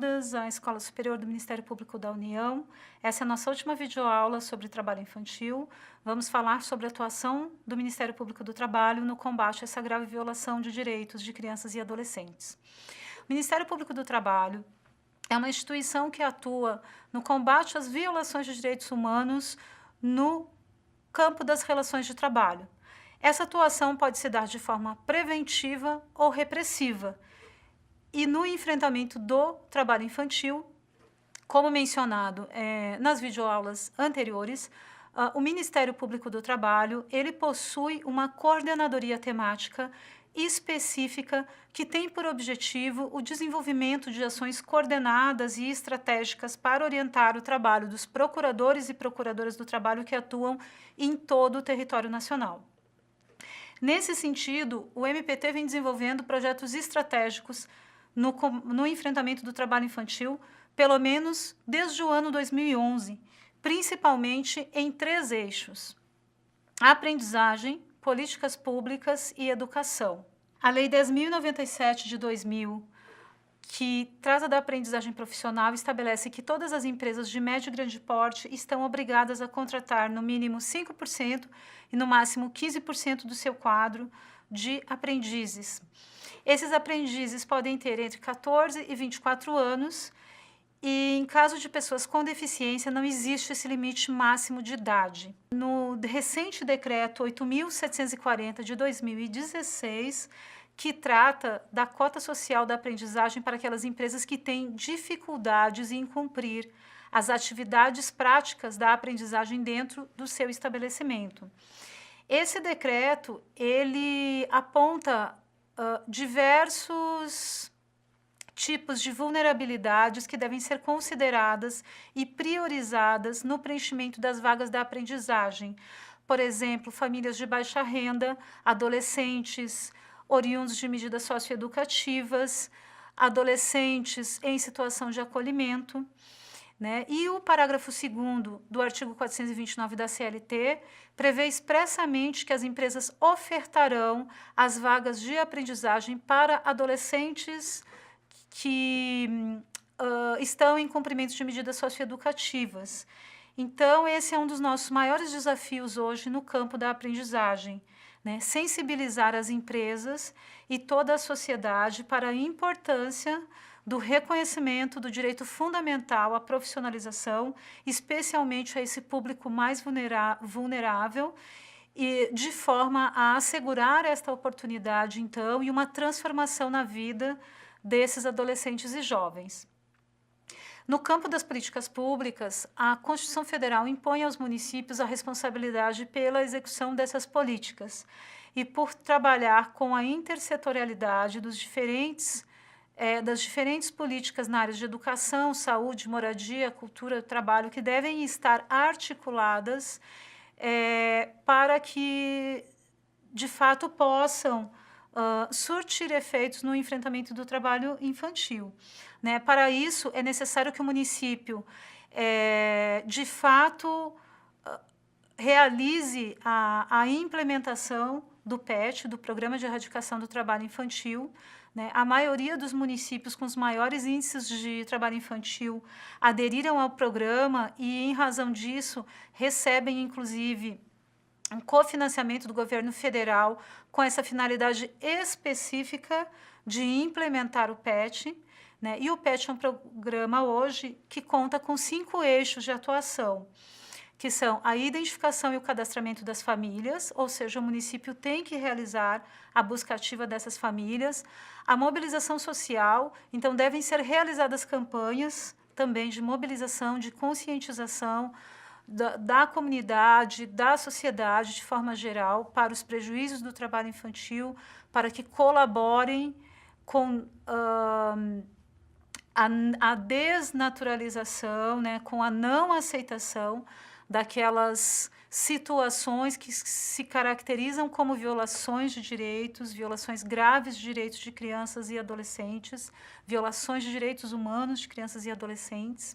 bem-vindas à Escola Superior do Ministério Público da União. Essa é a nossa última videoaula sobre trabalho infantil. Vamos falar sobre a atuação do Ministério Público do Trabalho no combate a essa grave violação de direitos de crianças e adolescentes. O Ministério Público do Trabalho é uma instituição que atua no combate às violações de direitos humanos no campo das relações de trabalho. Essa atuação pode se dar de forma preventiva ou repressiva. E no enfrentamento do trabalho infantil, como mencionado nas videoaulas anteriores, o Ministério Público do Trabalho ele possui uma coordenadoria temática específica que tem por objetivo o desenvolvimento de ações coordenadas e estratégicas para orientar o trabalho dos procuradores e procuradoras do trabalho que atuam em todo o território nacional. Nesse sentido, o MPT vem desenvolvendo projetos estratégicos no enfrentamento do trabalho infantil, pelo menos desde o ano 2011, principalmente em 3 eixos: aprendizagem, políticas públicas e educação. A Lei 10.097 de 2000, que trata da aprendizagem profissional, estabelece que todas as empresas de médio e grande porte estão obrigadas a contratar no mínimo 5% e no máximo 15% do seu quadro de aprendizes. Esses aprendizes podem ter entre 14 e 24 anos e, em caso de pessoas com deficiência, não existe esse limite máximo de idade. No recente decreto 8.740 de 2016, que trata da cota social da aprendizagem para aquelas empresas que têm dificuldades em cumprir as atividades práticas da aprendizagem dentro do seu estabelecimento. Esse decreto, ele aponta diversos tipos de vulnerabilidades que devem ser consideradas e priorizadas no preenchimento das vagas da aprendizagem. Por exemplo, famílias de baixa renda, adolescentes oriundos de medidas socioeducativas, adolescentes em situação de acolhimento, né? E o parágrafo 2º do artigo 429 da CLT prevê expressamente que as empresas ofertarão as vagas de aprendizagem para adolescentes que estão em cumprimento de medidas socioeducativas. Então, esse é um dos nossos maiores desafios hoje no campo da aprendizagem, né? Sensibilizar as empresas e toda a sociedade para a importância do reconhecimento do direito fundamental à profissionalização, especialmente a esse público mais vulnerável, e de forma a assegurar esta oportunidade, então, e uma transformação na vida desses adolescentes e jovens. No campo das políticas públicas, a Constituição Federal impõe aos municípios a responsabilidade pela execução dessas políticas e por trabalhar com a intersetorialidade das diferentes políticas na área de educação, saúde, moradia, cultura, trabalho, que devem estar articuladas para que, de fato, possam surtir efeitos no enfrentamento do trabalho infantil, né? Para isso, é necessário que o município, de fato, realize a implementação do PET, do Programa de Erradicação do Trabalho Infantil, né? A maioria dos municípios com os maiores índices de trabalho infantil aderiram ao programa e, em razão disso, recebem, inclusive, um cofinanciamento do governo federal com essa finalidade específica de implementar o PET, né? E o PET é um programa hoje que conta com 5 eixos de atuação, que são a identificação e o cadastramento das famílias, ou seja, o município tem que realizar a busca ativa dessas famílias, a mobilização social, então devem ser realizadas campanhas também de mobilização, de conscientização da comunidade, da sociedade de forma geral, para os prejuízos do trabalho infantil, para que colaborem com a desnaturalização, né, com a não aceitação daquelas situações que se caracterizam como violações de direitos, violações graves de direitos de crianças e adolescentes, violações de direitos humanos de crianças e adolescentes,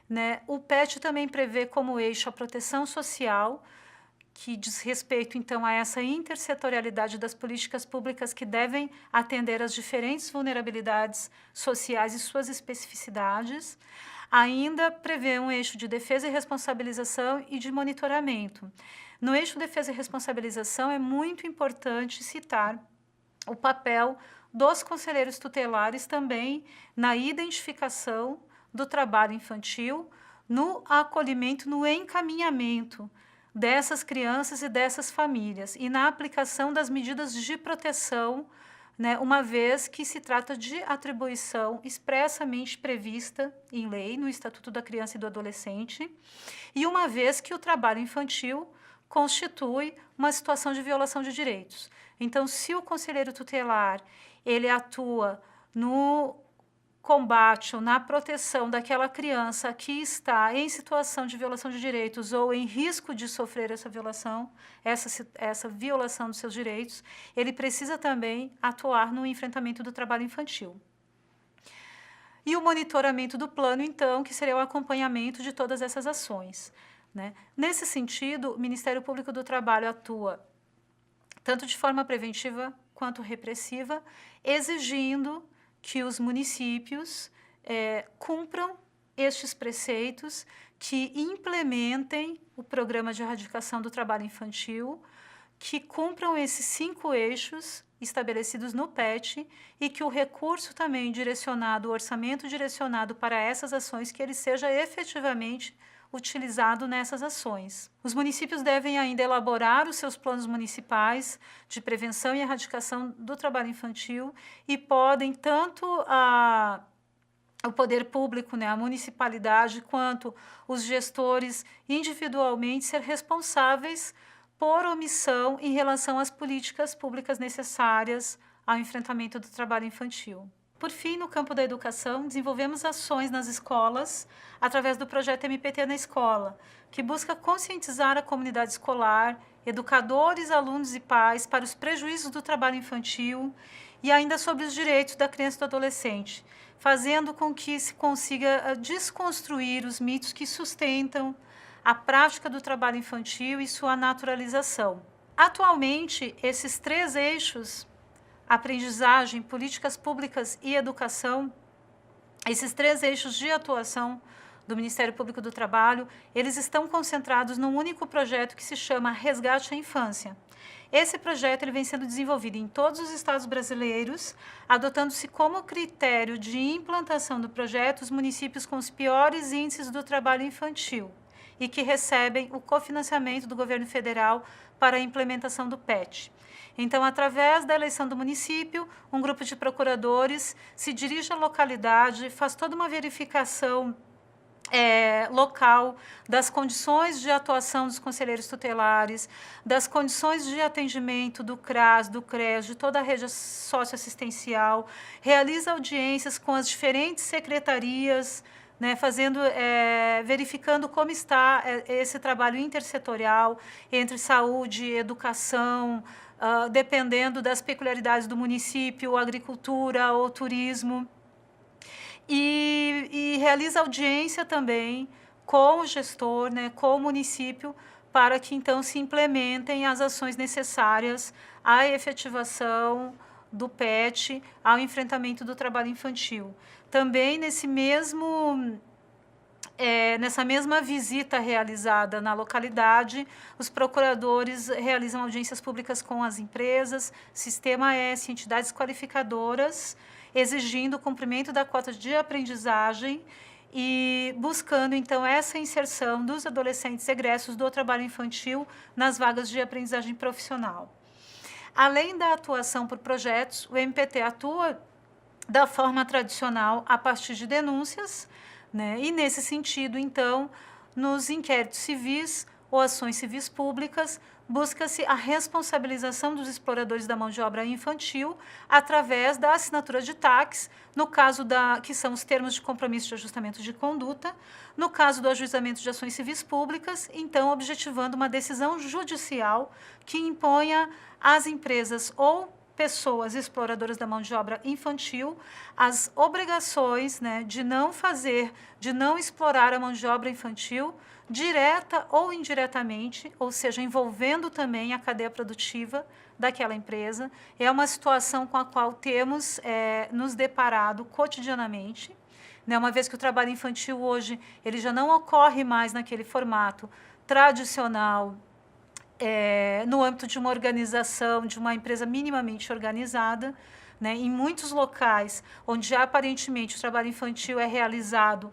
né? O PET também prevê como eixo a proteção social, que diz respeito, então, a essa intersetorialidade das políticas públicas que devem atender às diferentes vulnerabilidades sociais e suas especificidades. Ainda prevê um eixo de defesa e responsabilização e de monitoramento. No eixo defesa e responsabilização, é muito importante citar o papel dos conselheiros tutelares também na identificação do trabalho infantil, no acolhimento, no encaminhamento dessas crianças e dessas famílias e na aplicação das medidas de proteção, né, uma vez que se trata de atribuição expressamente prevista em lei no Estatuto da Criança e do Adolescente, e uma vez que o trabalho infantil constitui uma situação de violação de direitos. Então, se o conselheiro tutelar ele atua no combate ou na proteção daquela criança que está em situação de violação de direitos ou em risco de sofrer essa violação, essa violação dos seus direitos, ele precisa também atuar no enfrentamento do trabalho infantil. E o monitoramento do plano, então, que seria o acompanhamento de todas essas ações, né? Nesse sentido, o Ministério Público do Trabalho atua tanto de forma preventiva quanto repressiva, exigindo que os municípios cumpram estes preceitos, que implementem o programa de erradicação do trabalho infantil, que cumpram esses 5 eixos estabelecidos no PET e que o recurso também direcionado, o orçamento direcionado para essas ações, que ele seja efetivamente utilizado nessas ações. Os municípios devem ainda elaborar os seus planos municipais de prevenção e erradicação do trabalho infantil e podem tanto o poder público, né, a municipalidade, quanto os gestores individualmente ser responsáveis por omissão em relação às políticas públicas necessárias ao enfrentamento do trabalho infantil. Por fim, no campo da educação, desenvolvemos ações nas escolas através do projeto MPT na Escola, que busca conscientizar a comunidade escolar, educadores, alunos e pais para os prejuízos do trabalho infantil e ainda sobre os direitos da criança e do adolescente, fazendo com que se consiga desconstruir os mitos que sustentam a prática do trabalho infantil e sua naturalização. Atualmente, esses 3 eixos, aprendizagem, políticas públicas e educação, esses 3 eixos de atuação do Ministério Público do Trabalho, eles estão concentrados num único projeto que se chama Resgate à Infância. Esse projeto ele vem sendo desenvolvido em todos os estados brasileiros, adotando-se como critério de implantação do projeto os municípios com os piores índices do trabalho infantil e que recebem o cofinanciamento do governo federal para a implementação do PET. Então, através da eleição do município, um grupo de procuradores se dirige à localidade, faz toda uma verificação local das condições de atuação dos conselheiros tutelares, das condições de atendimento do CRAS, do CRES, de toda a rede socioassistencial, realiza audiências com as diferentes secretarias, né, verificando como está esse trabalho intersetorial entre saúde, educação, dependendo das peculiaridades do município, agricultura ou turismo. E realiza audiência também com o gestor, né, com o município, para que então se implementem as ações necessárias à efetivação do PET, ao enfrentamento do trabalho infantil. Também nessa mesma visita realizada na localidade, os procuradores realizam audiências públicas com as empresas, Sistema S, entidades qualificadoras, exigindo o cumprimento da cota de aprendizagem e buscando, então, essa inserção dos adolescentes egressos do trabalho infantil nas vagas de aprendizagem profissional. Além da atuação por projetos, o MPT atua da forma tradicional a partir de denúncias, né? E, nesse sentido, então, nos inquéritos civis ou ações civis públicas, busca-se a responsabilização dos exploradores da mão de obra infantil através da assinatura de TACs, no caso que são os termos de compromisso de ajustamento de conduta, no caso do ajuizamento de ações civis públicas, então objetivando uma decisão judicial que imponha às empresas ou pessoas exploradoras da mão de obra infantil as obrigações, né, de não explorar a mão de obra infantil direta ou indiretamente, ou seja, envolvendo também a cadeia produtiva daquela empresa. É uma situação com a qual temos nos deparado cotidianamente, né? Uma vez que o trabalho infantil hoje ele já não ocorre mais naquele formato tradicional, no âmbito de uma organização, de uma empresa minimamente organizada, né? Em muitos locais onde aparentemente o trabalho infantil é realizado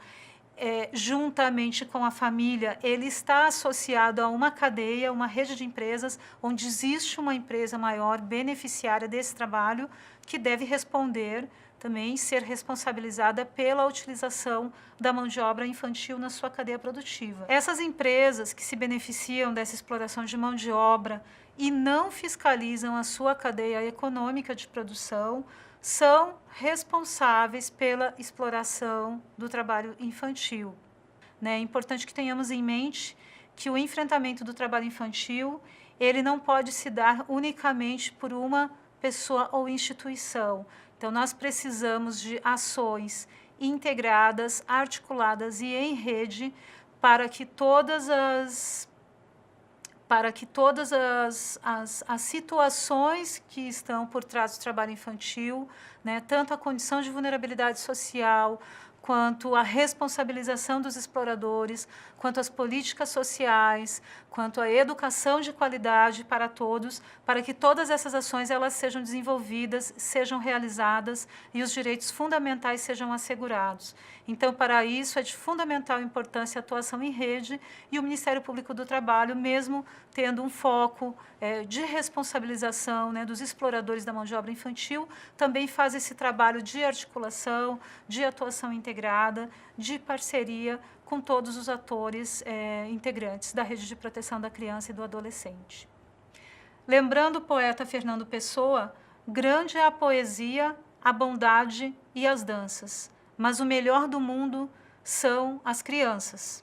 juntamente com a família, ele está associado a uma cadeia, uma rede de empresas, onde existe uma empresa maior beneficiária desse trabalho, que deve responder também, ser responsabilizada pela utilização da mão de obra infantil na sua cadeia produtiva. Essas empresas que se beneficiam dessa exploração de mão de obra e não fiscalizam a sua cadeia econômica de produção, são responsáveis pela exploração do trabalho infantil. É importante que tenhamos em mente que o enfrentamento do trabalho infantil ele não pode se dar unicamente por uma pessoa ou instituição. Então, nós precisamos de ações integradas, articuladas e em rede para que todas as situações que estão por trás do trabalho infantil, né, tanto a condição de vulnerabilidade social, quanto a responsabilização dos exploradores, quanto as políticas sociais, quanto a educação de qualidade para todos, para que todas essas ações elas sejam desenvolvidas, sejam realizadas e os direitos fundamentais sejam assegurados. Então, para isso, é de fundamental importância a atuação em rede e o Ministério Público do Trabalho, mesmo tendo um foco de responsabilização, né, dos exploradores da mão de obra infantil, também faz esse trabalho de articulação, de atuação integrada, de parceria com todos os atores integrantes da rede de proteção da criança e do adolescente. Lembrando o poeta Fernando Pessoa, grande é a poesia, a bondade e as danças, mas o melhor do mundo são as crianças.